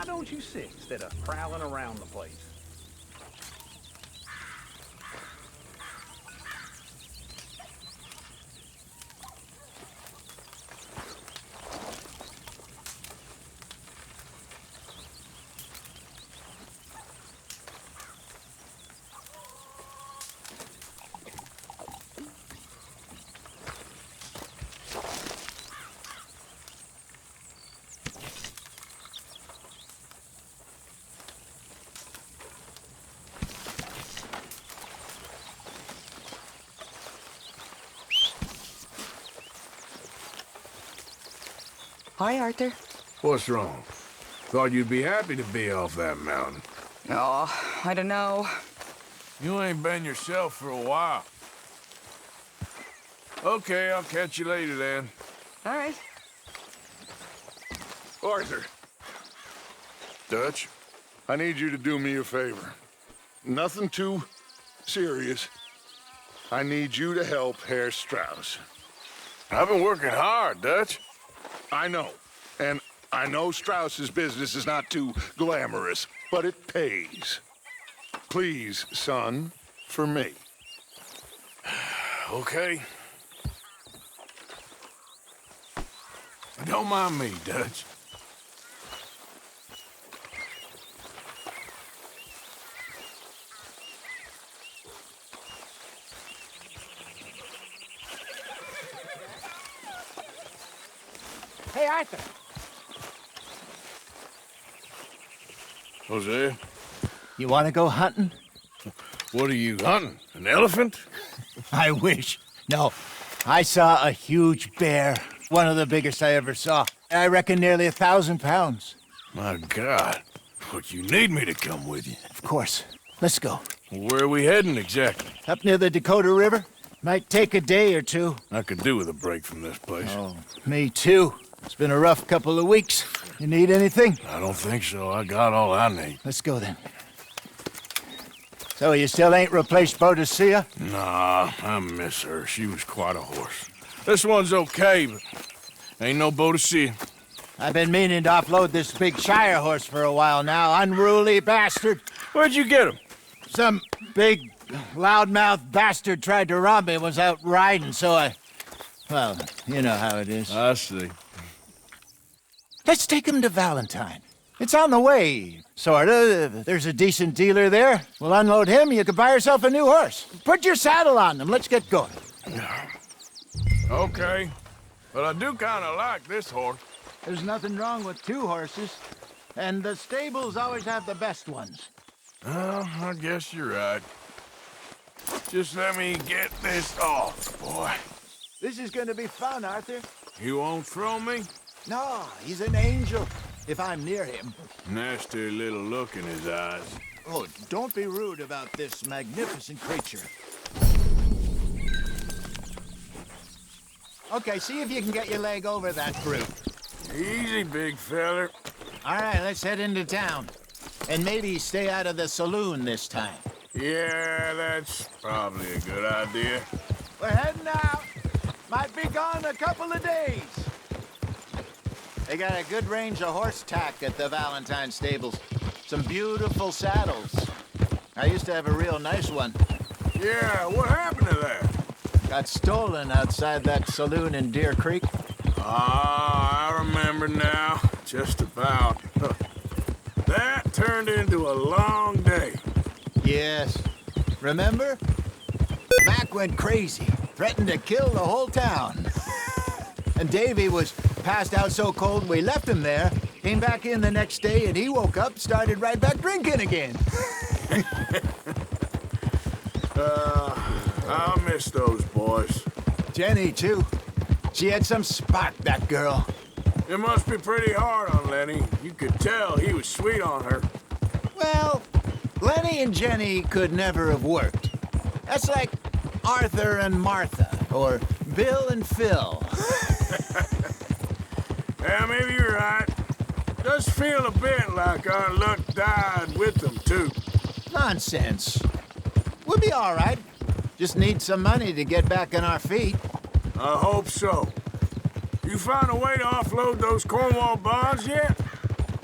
don't you sit instead of prowling around the place? Hi, Arthur. What's wrong? Thought you'd be happy to be off that mountain. Oh, I don't know. You ain't been yourself for a while. Okay, I'll catch you later then. All right. Arthur. Dutch, I need you to do me a favor. Nothing too serious. I need you to help Herr Strauss. I've been working hard, Dutch. I know. And I know Strauss's business is not too glamorous, but it pays. Please, son, for me. Okay. Don't mind me, Dutch. Hey, Arthur. Hosea, You want to go hunting? what are you hunting? An elephant? I wish. No, I saw a huge bear. One of the biggest I ever saw. I reckon nearly 1,000 pounds. My God. But you need me to come with you. Of course. Let's go. Where are we heading exactly? Up near the Dakota River. Might take a day or two. I could do with a break from this place. Oh, me too. It's been a rough couple of weeks. You need anything? I don't think so. I got all I need. Let's go then. So you still ain't replaced Boadicea? Nah, I miss her. She was quite a horse. This one's okay, but ain't no Boadicea. I've been meaning to offload this big Shire horse for a while now. Unruly bastard. Where'd you get him? Some big, loudmouth bastard tried to rob me and was out riding, so I... Well, you know how it is. I see. Let's take him to Valentine. It's on the way, sorta. There's a decent dealer there. We'll unload him, you can buy yourself a new horse. Put your saddle on him, let's get going. Okay. But I do kind of like this horse. There's nothing wrong with two horses, and the stables always have the best ones. Well, I guess you're right. Just let me get this off, boy. This is gonna be fun, Arthur. You won't throw me? No, he's an angel, if I'm near him. Nasty little look in his eyes. Oh, don't be rude about this magnificent creature. Okay, see if you can get your leg over that brute. Easy, big feller. All right, let's head into town. And maybe stay out of the saloon this time. Yeah, that's probably a good idea. We're heading out. Might be gone a couple of days. They got a good range of horse tack at the Valentine stables. Some beautiful saddles. I used to have a real nice one. Yeah, what happened to that? Got stolen outside that saloon in Deer Creek. Ah, I remember now. Just about. That turned into a long day. Yes. Remember? Mac went crazy, threatened to kill the whole town. And Davy was passed out so cold we left him there, came back in the next day, and he woke up, started right back drinking again. I'll miss those boys. Jenny, too. She had some spark, that girl. It must be pretty hard on Lenny. You could tell he was sweet on her. Well, Lenny and Jenny could never have worked. That's like Arthur and Martha, or Bill and Phil. Yeah, maybe you're right. Does feel a bit like our luck died with them, too. Nonsense. We'll be all right. Just need some money to get back on our feet. I hope so. You found a way to offload those Cornwall bonds yet?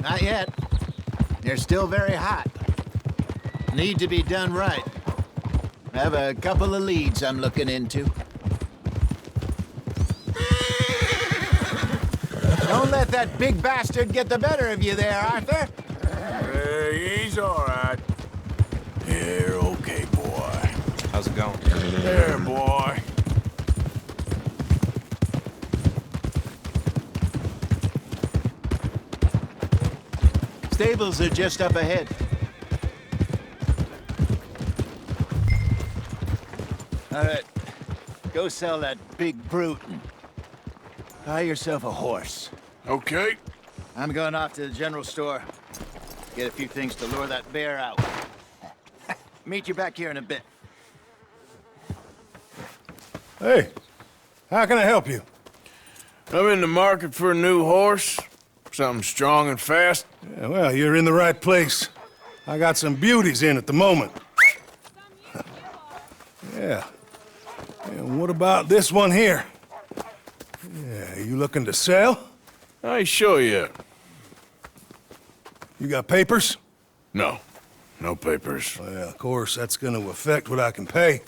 Not yet. They're still very hot. Need to be done right. I have a couple of leads I'm looking into. Don't let that big bastard get the better of you there, Arthur. He's all right. You're okay, boy. How's it going? There, boy. Stables are just up ahead. All right, go sell that big brute and buy yourself a horse. Okay. I'm going off to the general store. Get a few things to lure that bear out. Meet you back here in a bit. Hey, how can I help you? I'm in the market for a new horse. Something strong and fast. Yeah, well, you're in the right place. I got some beauties in at the moment. Yeah. And what about this one here? Yeah, you looking to sell? I show you. You got papers? No. No papers. Well, of course, that's gonna affect what I can pay.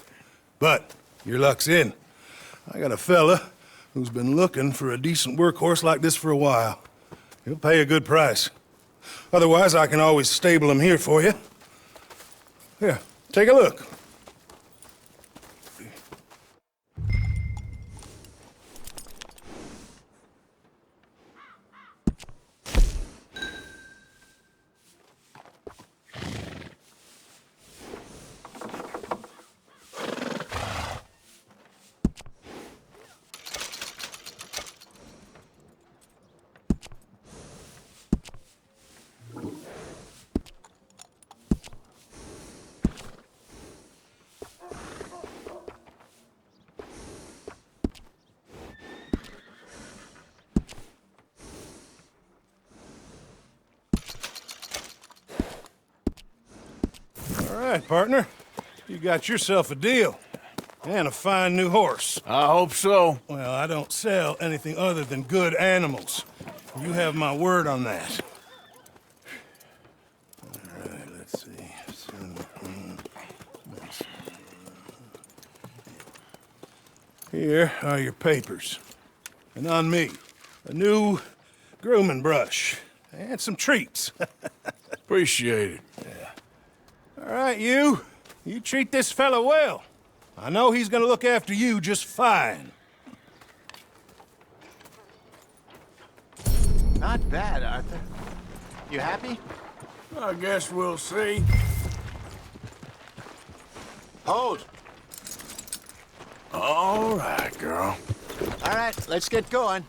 But your luck's in. I got a fella who's been looking for a decent workhorse like this for a while. He'll pay a good price. Otherwise, I can always stable him here for you. Here, take a look. All right, partner. You got yourself a deal. And a fine new horse. I hope so. Well, I don't sell anything other than good animals. You have my word on that. All right, let's see. Here are your papers. And on me, a new grooming brush. And some treats. Appreciate it. All right, you. You treat this fella well. I know he's gonna look after you just fine. Not bad, Arthur. You happy? I guess we'll see. Hold. All right, girl. All right, let's get going.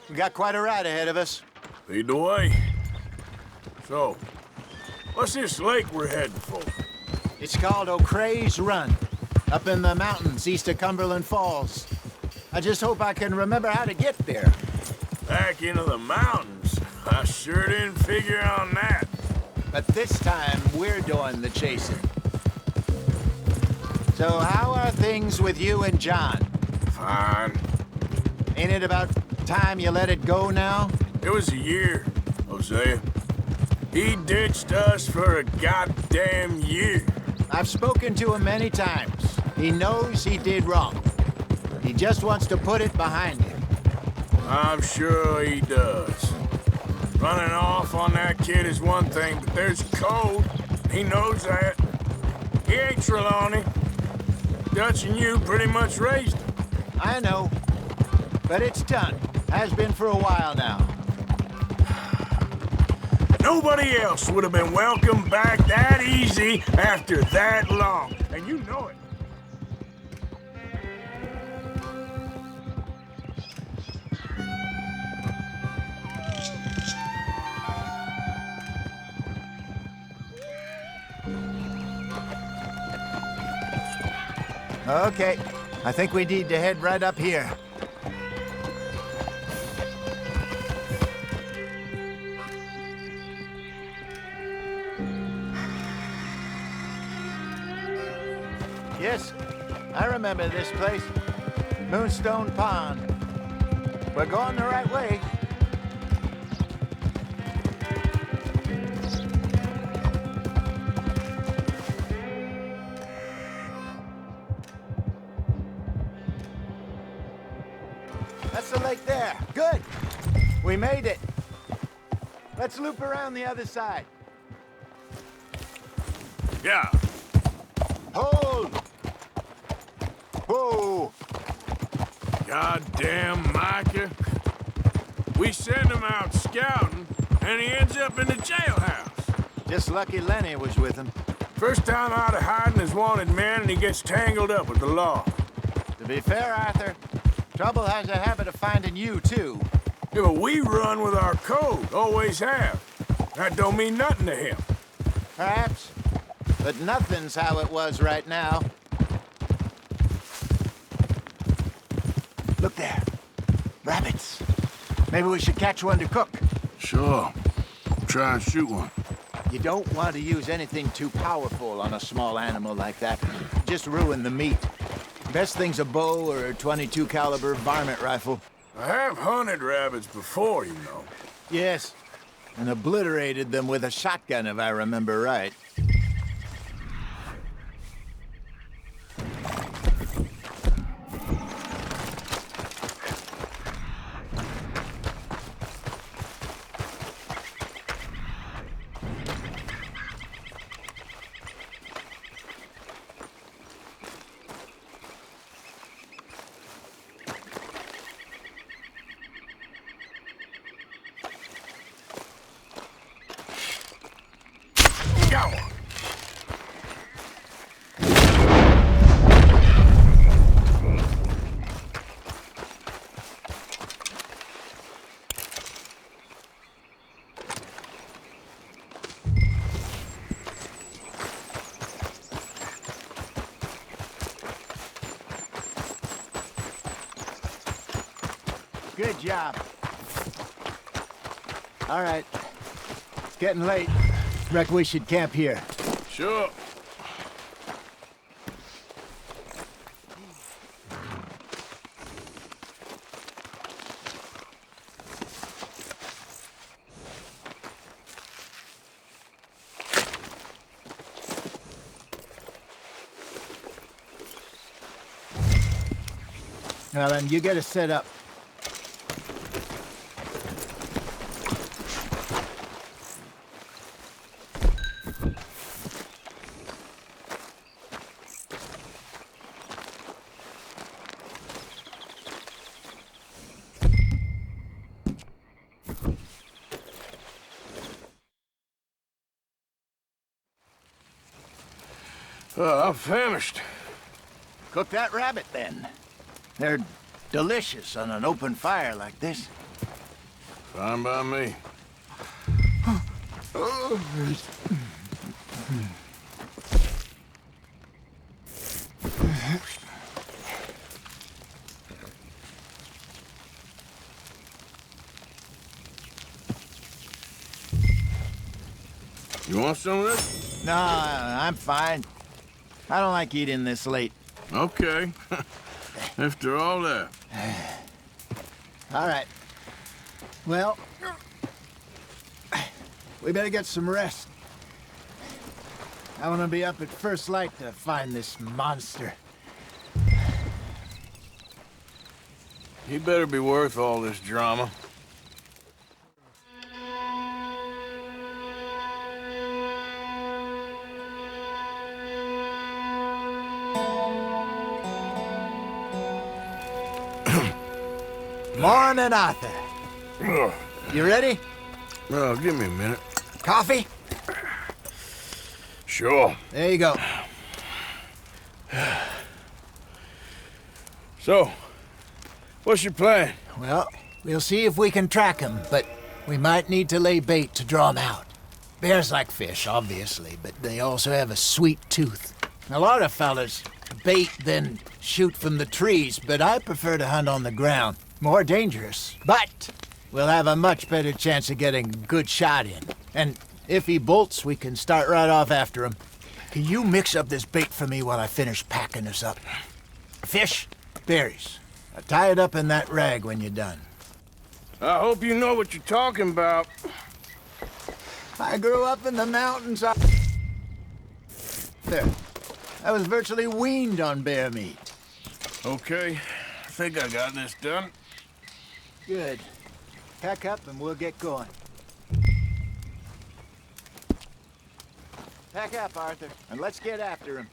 We got quite a ride ahead of us. Lead the way. So, what's this lake we're heading for? It's called O'Creagh's Run, up in the mountains east of Cumberland Falls. I just hope I can remember how to get there. Back into the mountains? I sure didn't figure on that. But this time, we're doing the chasing. So how are things with you and John? Fine. Ain't it about time you let it go now? It was a year, Hosea. He ditched us for a goddamn year. I've spoken to him many times. He knows he did wrong. He just wants to put it behind him. I'm sure he does. Running off on that kid is one thing, but there's code. He knows that. He ain't Trelawney. Dutch and you pretty much raised him. I know. But it's done. Has been for a while now. Nobody else would have been welcomed back that easy after that long. And you know it. Okay. I think we need to head right up here. Yes, I remember this place. Moonstone Pond. We're going the right way. That's the lake there. Good. We made it. Let's loop around the other side. Yeah. Hold! Whoa! Goddamn Micah. We send him out scouting, and he ends up in the jailhouse. Just lucky Lenny was with him. First time out of hiding as wanted man, and he gets tangled up with the law. To be fair, Arthur, trouble has a habit of finding you, too. Yeah, but we run with our code, always have. That don't mean nothing to him. Perhaps. But nothing's how it was right now. Look there. Rabbits. Maybe we should catch one to cook. Sure. Try and shoot one. You don't want to use anything too powerful on a small animal like that. Just ruin the meat. Best thing's a bow or a .22 caliber varmint rifle. I have hunted rabbits before, you know. Yes. And obliterated them with a shotgun, if I remember right. Go! Good job. All right. It's getting late. Reckon we should camp here. Sure. Now then, you get us set up. I'm famished. Cook that rabbit, then. They're delicious on an open fire like this. Fine by me. You want some of this? No, I'm fine. I don't like eating this late. Okay. After all that. All right. Well, we better get some rest. I want to be up at first light to find this monster. He better be worth all this drama. Morning, Arthur. You ready? Well, give me a minute. Coffee? Sure. There you go. So, what's your plan? Well, we'll see if we can track him, but we might need to lay bait to draw him out. Bears like fish, obviously, but they also have a sweet tooth. A lot of fellas bait, then shoot from the trees, but I prefer to hunt on the ground. More dangerous, but we'll have a much better chance of getting a good shot in. And if he bolts, we can start right off after him. Can you mix up this bait for me while I finish packing this up? Fish, berries. Tie it up in that rag when you're done. I hope you know what you're talking about. I grew up in the mountains. There. I was virtually weaned on bear meat. Okay, I think I got this done. Good. Pack up and we'll get going. Pack up, Arthur, and let's get after him.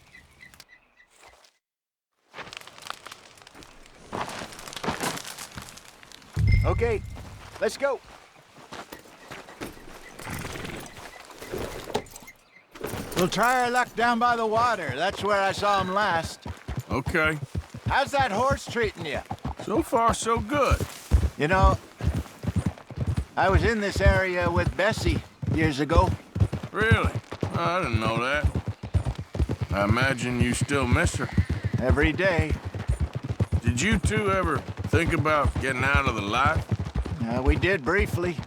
Okay, let's go. We'll try our luck down by the water. That's where I saw him last. Okay. How's that horse treating you? So far, so good. You know, I was in this area with Bessie years ago. Really? I didn't know that. I imagine you still miss her. Every day. Did you two ever think about getting out of the life? We did briefly.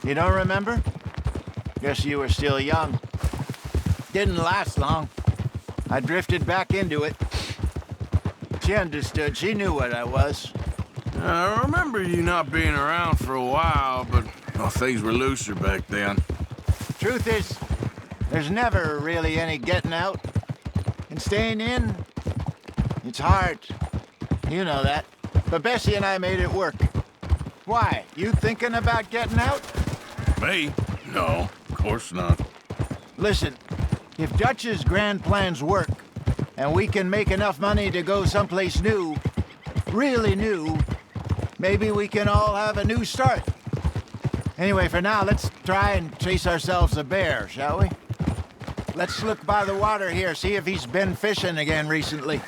You don't remember? Guess you were still young. Didn't last long. I drifted back into it. She understood. She knew what I was. I remember you not being around for a while, but well, things were looser back then. Truth is, there's never really any getting out. And staying in, it's hard. You know that. But Bessie and I made it work. Why? You thinking about getting out? Me? No, of course not. Listen, if Dutch's grand plans work, and we can make enough money to go someplace new, really new, maybe we can all have a new start. Anyway, for now, let's try and chase ourselves a bear, shall we? Let's look by the water here, see if he's been fishing again recently.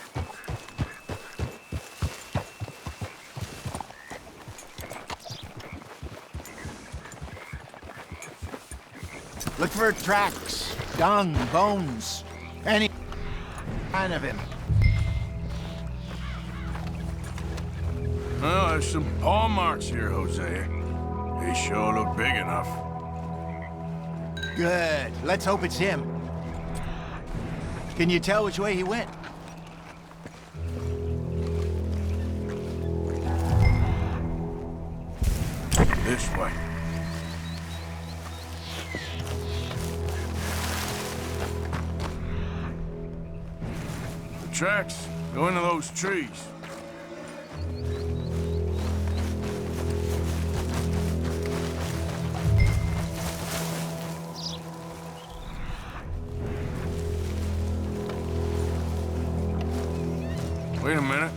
Look for tracks, dung, bones, any kind of him. Well, there's some paw marks here, Hosea. They sure look big enough. Good. Let's hope it's him. Can you tell which way he went? This way. The tracks go into those trees. Wait a minute.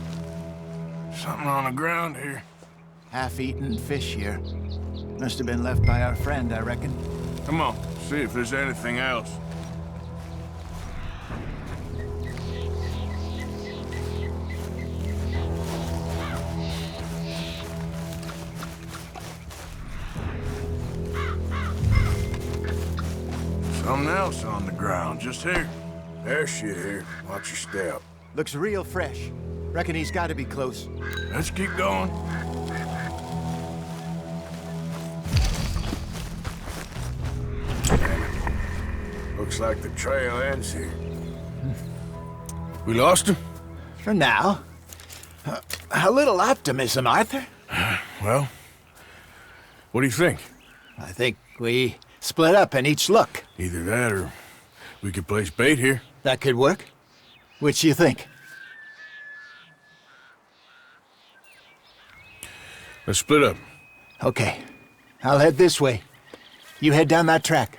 Something on the ground here. Half-eaten fish here. Must have been left by our friend, I reckon. Come on, see if there's anything else. Something else on the ground, just here. There's shit here. Watch your step. Looks real fresh. Reckon he's got to be close. Let's keep going. Looks like the trail ends here. We lost him? For now. A little optimism, Arthur. Well, what do you think? I think we split up and each look. Either that or we could place bait here. That could work. Which you think? Let's split up. Okay. I'll head this way. You head down that track.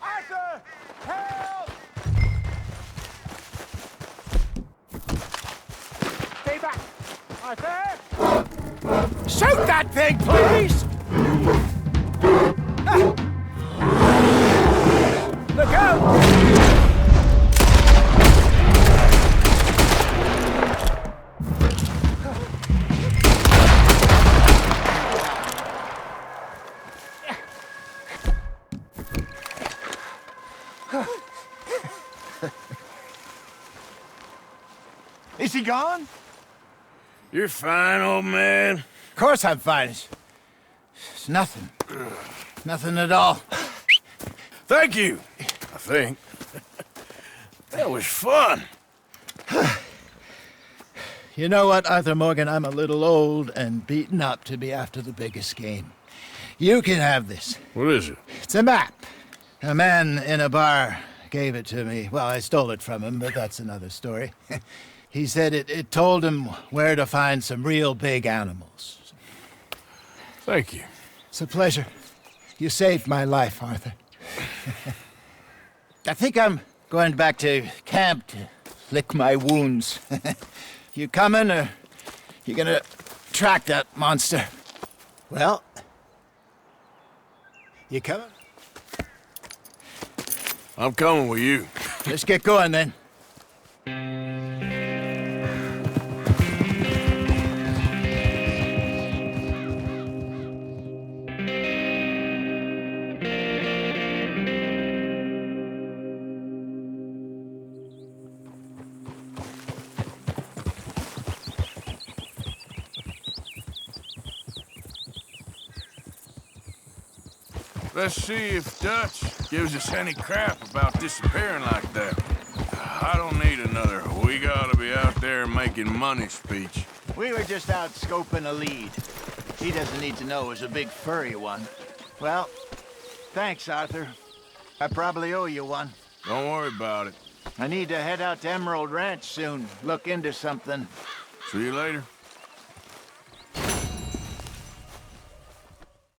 Arthur! Help! Stay back! Arthur! Shoot that thing, please! Look out! he gone? You're fine, old man. Of course I'm fine. It's nothing. Nothing at all. Thank you, I think. That was fun. You know what, Arthur Morgan? I'm a little old and beaten up to be after the biggest game. You can have this. What is it? It's a map. A man in a bar gave it to me. Well, I stole it from him, but that's another story. He said it told him where to find some real big animals. Thank you. It's a pleasure. You saved my life, Arthur. I think I'm going back to camp to lick my wounds. You coming, or you gonna track that monster? Well, you coming? I'm coming with you. Let's get going, then. Let's see if Dutch gives us any crap about disappearing like that. I don't need another "we gotta be out there making money" speech. We were just out scoping a lead. He doesn't need to know it was a big furry one. Well, thanks, Arthur. I probably owe you one. Don't worry about it. I need to head out to Emerald Ranch soon. Look into something. See you later.